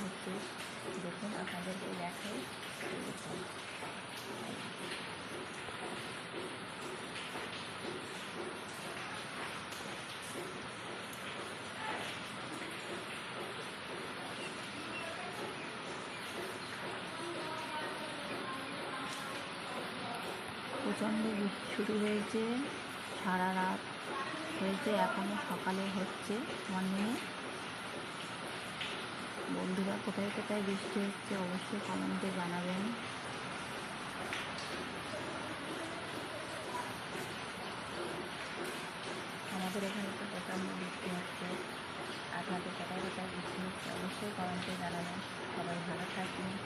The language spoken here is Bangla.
হচ্ছে, দেখুন আপনাদেরকে দেখাই। প্রচণ্ড বৃষ্টি শুরু হয়েছে, সারা রাত হয়েছে, এখনও সকালে হচ্ছে মর্নিংয়ে। বন্ধুরা কোথায় কোথায় বৃষ্টি হচ্ছে অবশ্যই কমেন্টে জানাবেন। আমাদের এখানে তো প্রচণ্ড বৃষ্টি হচ্ছে, আপনাদের কোথায় কোথায় বৃষ্টি হচ্ছে অবশ্যই কমেন্টে জানাবেন। সবাই ভালো থাকবেন।